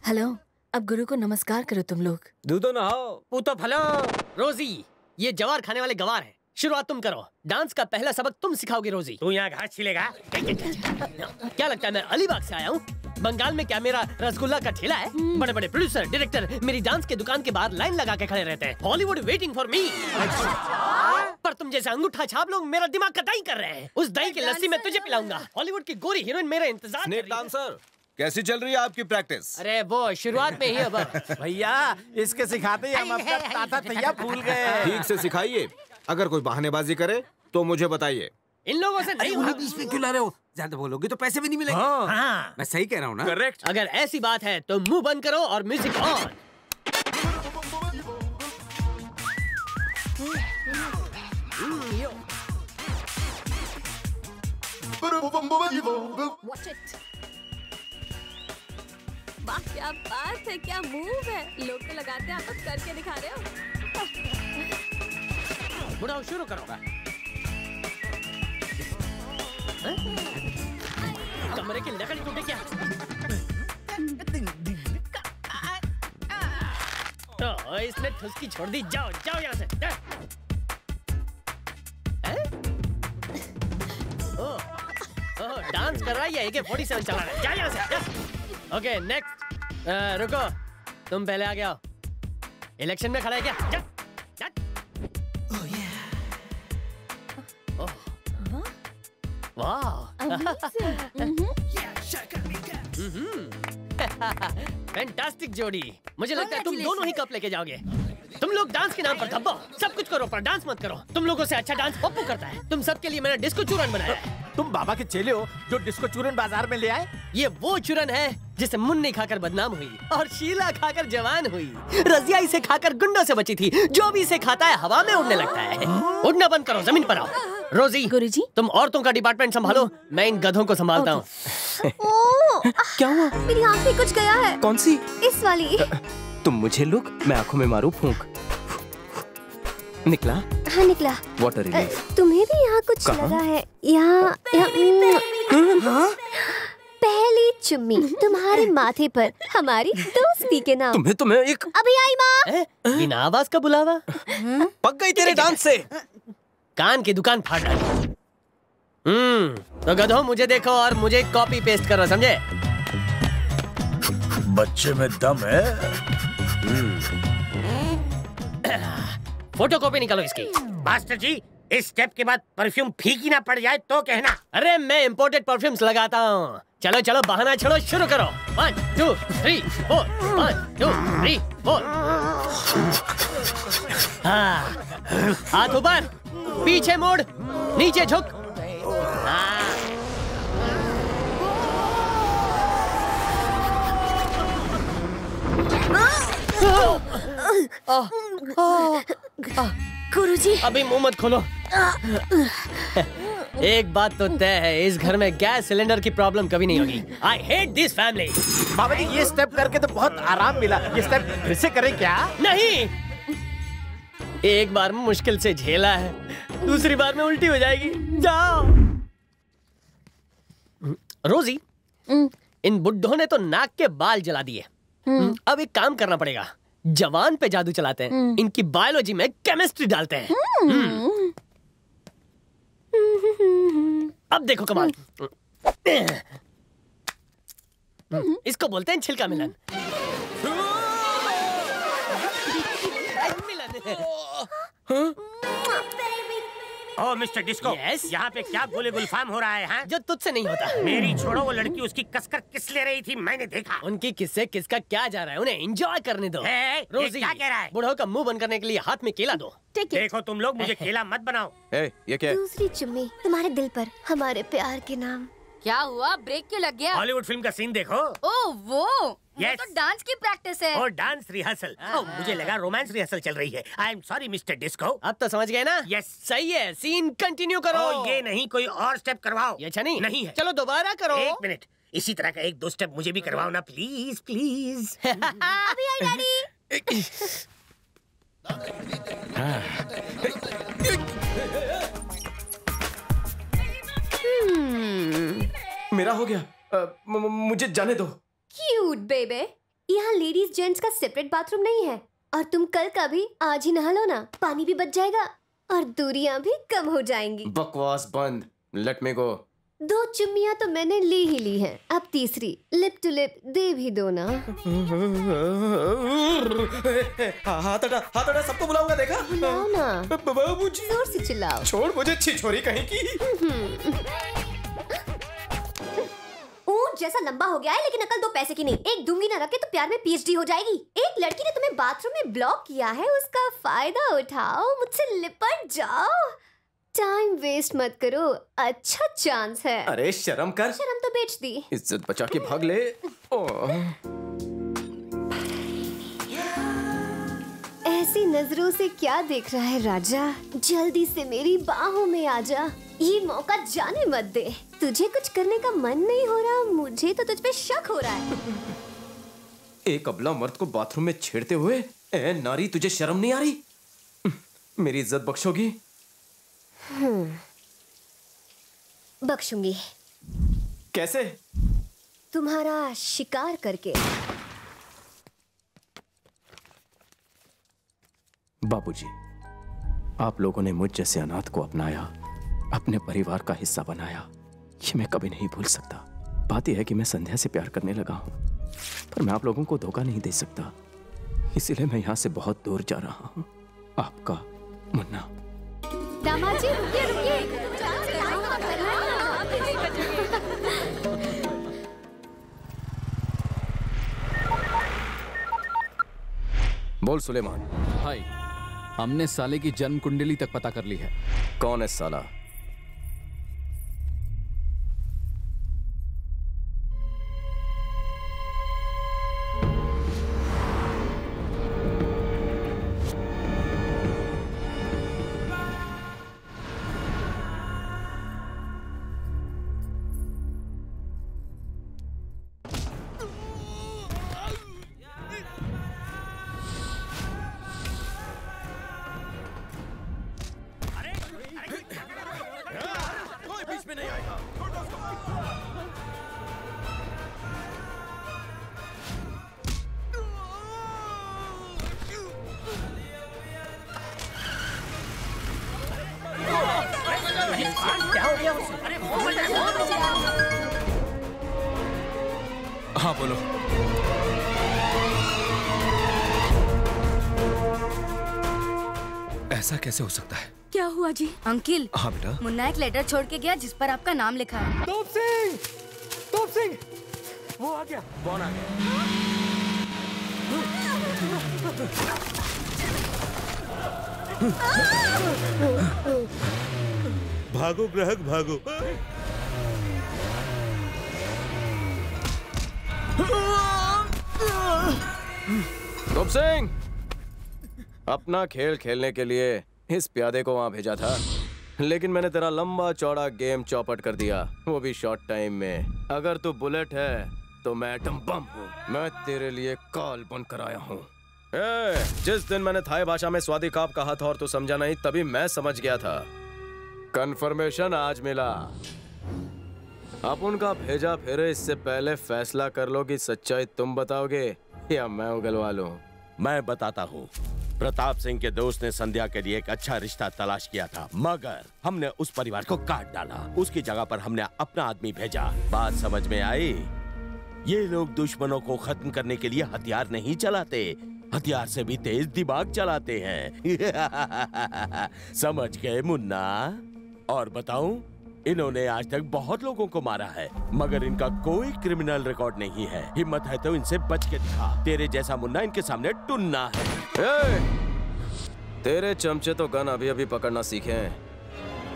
Hello, अब गुरु को नमस्कार करो तुम लोग। दूधो ना हो, पूतो फलो। रोजी, ये जवार खाने वाले गवार हैं। शुरुआत तुम करो। डांस का पहला सबक तुम सिखाओगे रोजी। तू यहाँ घास छिलेगा? क्या लगता है मैं अलीबाग से आया हूँ? बंगाल में क्या मेरा रसगुल्ला का ठेला है? बड़े बड़े प्रोड्यूसर, डायरेक्टर मेरी डांस के दुकान के बाहर लाइन लगा के खड़े रहते हैं। Hollywood waiting for me. पर तुम जैसे अंगूठा छाप लोग मेरा दिमाग का दही कर रहे हैं। उस दही की लस्सी मैं तुझे पिलाऊंगा। हॉलीवुड की गोरी हीरोइन मेरा इंतजार कर रही है। डांसर, कैसी चल रही है आपकी प्रैक्टिस? अरे वो शुरुआत में ही अब भैया इसके सिखाते ही हम अपना ताता तैया भूल गए। ठीक से सिखाइए। अगर कोई बहानेबाजी करे तो मुझे बताइए। इन लोगों से नहीं होगा। बीच में क्यों ला रहे हो? ज्यादा बोलोगे तो पैसे भी नहीं मिलेंगे। हाँ। मैं सही कह रहा हूँ ना? करेक्ट। अगर ऐसी बात है तो मुंह बंद करो और म्यूजिक ऑन। Watch it. वाह क्या बात है, क्या मूव है। लोग तो लगाते हैं, आप तो करके दिखा रहे हो। बुढ़ाओ शुरू करो। कमरे की लकड़ी टूटे क्या? तो इसने ठुसकी छोड़ दी। जाओ जाओ यहाँ से। ओह, डांस कर रहा है या AK-47 चला रहा है? जा यहाँ से। Okay next. रुको, तुम पहले आ गया। इलेक्शन में खड़ा है क्या? जा, जा। वाह, फैंटास्टिक जोड़ी। मुझे लगता है तुम दोनों ही कप लेके जाओगे। तुम लोग डांस के नाम पर धब्बो, सब कुछ करो पर डांस मत करो। तुम लोगों से अच्छा डांस पप्पू करता है। तुम सबके लिए मैंने डिस्को चूरन बनाया है। तुम बाबा के चेले हो जो डिस्को चूरन बाजार में ले आए? ये वो चूरन है जिसे मुन्नी खाकर बदनाम हुई और शीला खाकर जवान हुई। रजिया इसे खाकर गुंडों से बची थी। जो भी इसे खाता है हवा में उड़ने लगता है। उड़ना बंद करो, जमीन पर आओ। रोजी, गुरुजी, तुम औरतों का डिपार्टमेंट संभालो, मैं इन गधों को संभालता हूँ। क्या हुआ? मेरी आँख में कुछ गया है। कौन सी? इस वाली। तुम मुझे लुक, मैं आंखों में मारू फूंक। निकला? हाँ निकला। Water relief. तुम्हें भी यहाँ कुछ लगा है? यहाँ पहली चुम्मी तुम्हारे माथे पर हमारी दोस्ती के नाम। तुम्हें एक अभी आई माँ। बिना आवाज का बुलावा। पक गई तेरे डांस से। कान की दुकान फाड़ डाली। तो गधों मुझे देखो और मुझे कॉपी पेस्ट करो, समझे? बच्चे में दम है। फोटो कॉपी निकालो इसकी। मास्टर जी, इस स्टेप के बाद परफ्यूम फीकी ना पड़ जाए तो कहना। अरे मैं इम्पोर्टेड परफ्यूम्स लगाता हूँ। चलो चलो बहाना छोड़ो, शुरू करो। 1 2 3 4 1 2 3 4। हाँ, हाथ ऊपर, पीछे मोड़, नीचे झुक। गुरुजी, अभी मुंह मत खोलो। एक बात तो तय है, इस घर में गैस सिलेंडर की प्रॉब्लम कभी नहीं होगी। I hate this family। बाबा जी ये स्टेप करके तो बहुत आराम मिला। ये स्टेप फिर से करें क्या? नहीं, एक बार में मुश्किल से झेला है, दूसरी बार में उल्टी हो जाएगी। जाओ। रोजी, इन बुड्ढों ने तो नाक के बाल जला दिए। अब एक काम करना पड़ेगा, जवान पे जादू चलाते हैं, इनकी बायोलॉजी में केमिस्ट्री डालते हैं। अब देखो कमाल। इसको बोलते हैं छिलका मिलन। ओ मिस्टर डिस्को, यहाँ पे क्या गोले गुलफाम हो रहा है? हाँ? जो तुझसे नहीं होता। मेरी छोड़ो, वो लड़की उसकी कसकर किस ले रही थी, मैंने देखा। उनकी किससे किसका क्या जा रहा है, उन्हें एंजॉय करने दो। रोजी क्या कह रहा है? बुढ़ो का मुंह बंद करने के लिए हाथ में केला दो। देखो तुम लोग, मुझे केला मत बनाओ। ये क्या? दूसरी चुम्मी तुम्हारे दिल पर हमारे प्यार के नाम। क्या हुआ? ब्रेक क्यों लग गया? हॉलीवुड फिल्म का सीन देखो। ओह वो Yes. तो डांस की प्रैक्टिस है। और डांस रिहर्सल। मुझे लगा रोमांस रिहर्सल चल रही है। I am sorry mister disco. अब तो समझ गए ना? यस। सही है, सीन कंटिन्यू करो। ये नहीं, कोई और स्टेप करवाओ। ये अच्छा नहीं? नहीं है। चलो दोबारा करो। एक मिनट, इसी तरह का 1-2 स्टेप मुझे भी करवाओ ना, प्लीज प्लीज। अभी आई डैडी। मेरा हो गया। मुझे जाने दो। क्यूट बेबे, यहाँ लेडीज जेंट्स का सेपरेट बाथरूम नहीं है। और तुम कल का भी आज ही नहा लो ना, पानी भी बच जाएगा और दूरियां भी कम हो जाएंगी। बकवास बंद, लेट मी गो। 2 चुम्मियां तो मैंने ली ही ली हैं, अब तीसरी लिप टू लिप दे भी दो ना। हाथ हटा, सबको बुलाऊंगा, देखा? बुलाओ ना, बाबूजी। जोर से चिल्लाओ। छोड़ मुझे, छिछोरी कहीं की। ऊंट जैसा लंबा हो गया है, लेकिन अकल 2 पैसे की नहीं। एक दूंगी ना रखे तो प्यार में PhD हो जाएगी। एक लड़की ने तुम्हें बाथरूम में ब्लॉक किया है, उसका फायदा उठाओ, मुझसे लिपट जाओ। टाइम वेस्ट मत करो, अच्छा चांस है। अरे शर्म कर। शर्म तो बेच दी। इज्जत बचा के भाग ले। ऐसी नजरों से क्या देख रहा है राजा? जल्दी से मेरी बाहों में आ जा, ये मौका जाने मत दे। तुझे कुछ करने का मन नहीं हो रहा, मुझे तो तुझ पे शक हो रहा है। एक अबला मर्द को बाथरूम में छेड़ते हुए, ए नारी, तुझे शर्म नहीं आ रही? मेरी इज्जत बख्शोगी? बख्शूंगी। कैसे? तुम्हारा शिकार करके। बाबूजी, आप लोगों ने मुझ जैसे अनाथ को अपनाया, अपने परिवार का हिस्सा बनाया, ये मैं कभी नहीं भूल सकता। बात यह है कि मैं संध्या से प्यार करने लगा हूं, पर मैं आप लोगों को धोखा नहीं दे सकता, इसीलिए मैं यहां से बहुत दूर जा रहा हूं। आपका मुन्ना। दामाद जी रुकिए रुकिए। बोल सुलेमान। भाई, हमने साले की जन्म कुंडली तक पता कर ली है। कौन है साला? हाँ बोलो। ऐसा कैसे हो सकता है? क्या हुआ जी? अंकिल, हाँ बेटा। मुन्ना एक लेटर छोड़ के गया जिस पर आपका नाम लिखा है। तोप सिंह, वो आ गया। कौन आ गया? भागो ग्राहक भागो। तोप सिंह, अपना खेल खेलने के लिए इस प्यादे को वहां भेजा था, लेकिन मैंने तेरा लंबा चौड़ा गेम चौपट कर दिया, वो भी शॉर्ट टाइम में। अगर तू बुलेट है तो मैं एटम बम हूँ। मैं तेरे लिए काल बन कर आया हूँ। जिस दिन मैंने थाई भाषा में स्वादी काप कहा था और तू समझा नहीं, तभी मैं समझ गया था। कंफर्मेशन आज मिला। अब उनका भेजा फिर इससे पहले फैसला कर लो कि सच्चाई तुम बताओगे या मैं उगलवा लूं। मैं बताता हूँ। प्रताप सिंह के दोस्त ने संध्या के लिए एक अच्छा रिश्ता तलाश किया था, मगर हमने उस परिवार को काट डाला। उसकी जगह पर हमने अपना आदमी भेजा। बात समझ में आई? ये लोग दुश्मनों को खत्म करने के लिए हथियार नहीं चलाते, हथियार से भी तेज दिमाग चलाते हैं। समझ गए मुन्ना? और बताऊं, इन्होंने आज तक बहुत लोगों को मारा है, मगर इनका कोई क्रिमिनल रिकॉर्ड नहीं है। हिम्मत है तो इनसे बच के दिखा। तेरे जैसा मुन्ना इनके सामने टुन्ना है। तेरे चमचे तो गन अभी अभी पकड़ना सीखे हैं,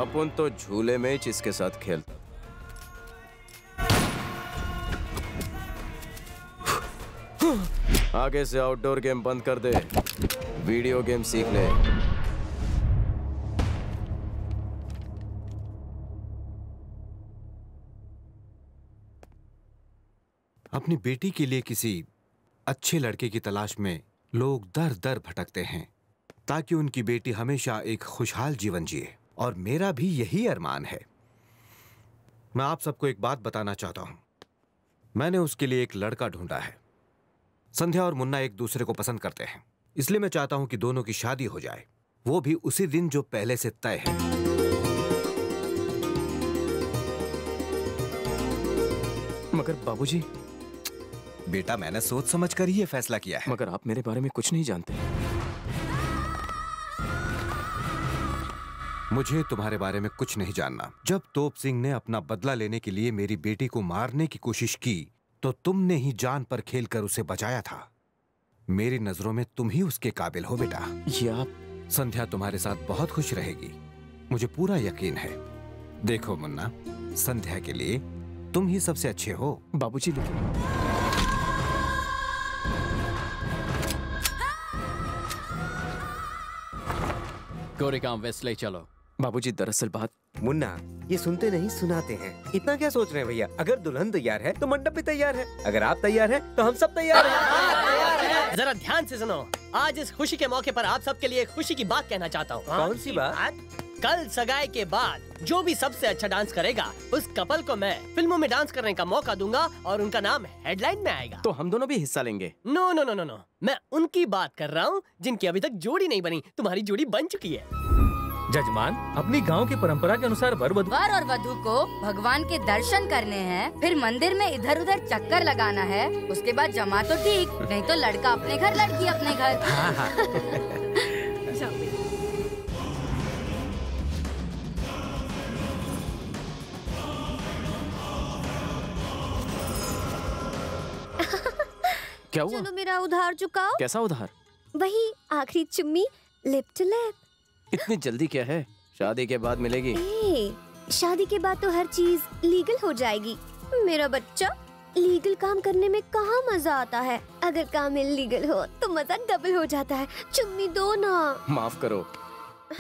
अपन तो झूले में ही इसके साथ खेलता। आगे से आउटडोर गेम बंद कर दे, वीडियो गेम सीख ले। अपनी बेटी के लिए किसी अच्छे लड़के की तलाश में लोग दर दर भटकते हैं, ताकि उनकी बेटी हमेशा एक खुशहाल जीवन जिए। और मेरा भी यही अरमान है। मैं आप सबको एक बात बताना चाहता हूं। मैंने उसके लिए एक लड़का ढूंढा है। संध्या और मुन्ना एक दूसरे को पसंद करते हैं, इसलिए मैं चाहता हूं कि दोनों की शादी हो जाए, वो भी उसी दिन जो पहले से तय है। मगर बाबूजी। बेटा, मैंने सोच समझ कर ही ये फैसला किया है। मगर आप मेरे बारे में कुछ नहीं जानते। मुझे तुम्हारे बारे में कुछ नहीं जानना। जब तोप सिंह ने अपना बदला लेने के लिए मेरी बेटी को मारने की कोशिश की तो तुमने ही जान पर खेलकर उसे बचाया था। मेरी नजरों में तुम ही उसके काबिल हो बेटा। ये आप। संध्या तुम्हारे साथ बहुत खुश रहेगी, मुझे पूरा यकीन है। देखो मुन्ना, संध्या के लिए तुम ही सबसे अच्छे हो। बाबूजी लेकिन गोरेगांव वेस्ट ले चलो। बाबूजी दरअसल बात। मुन्ना, ये सुनते नहीं सुनाते हैं। इतना क्या सोच रहे हैं भैया? अगर दुल्हन तैयार है तो मंडप भी तैयार है। अगर आप तैयार हैं तो हम सब तैयार हैं। जरा ध्यान से सुनो। आज इस खुशी के मौके पर आप सबके लिए खुशी की बात कहना चाहता हूँ। कौन सी बात? कल सगाई के बाद जो भी सबसे अच्छा डांस करेगा उस कपल को मैं फिल्मों में डांस करने का मौका दूंगा और उनका नाम हेडलाइन में आएगा। तो हम दोनों भी हिस्सा लेंगे? No no no no no, मैं उनकी बात कर रहा हूँ जिनकी अभी तक जोड़ी नहीं बनी। तुम्हारी जोड़ी बन चुकी है। जजमान, अपनी गांव की परंपरा के अनुसार वर और वधू को भगवान के दर्शन करने हैं, फिर मंदिर में इधर उधर चक्कर लगाना है, उसके बाद जमा तो ठीक, नहीं तो लड़का अपने घर लड़की अपने घर। क्या हुआ? चलो मेरा उधार चुकाओ। कैसा उधार? वही आखिरी चुम्मी, लिप टू लिप। इतनी जल्दी क्या है? शादी के बाद मिलेगी। शादी के बाद तो हर चीज लीगल हो जाएगी। मेरा बच्चा, लीगल काम करने में कहाँ मजा आता है। अगर काम इलीगल हो तो मजा डबल हो जाता है। चुम्मी दो ना। माफ करो,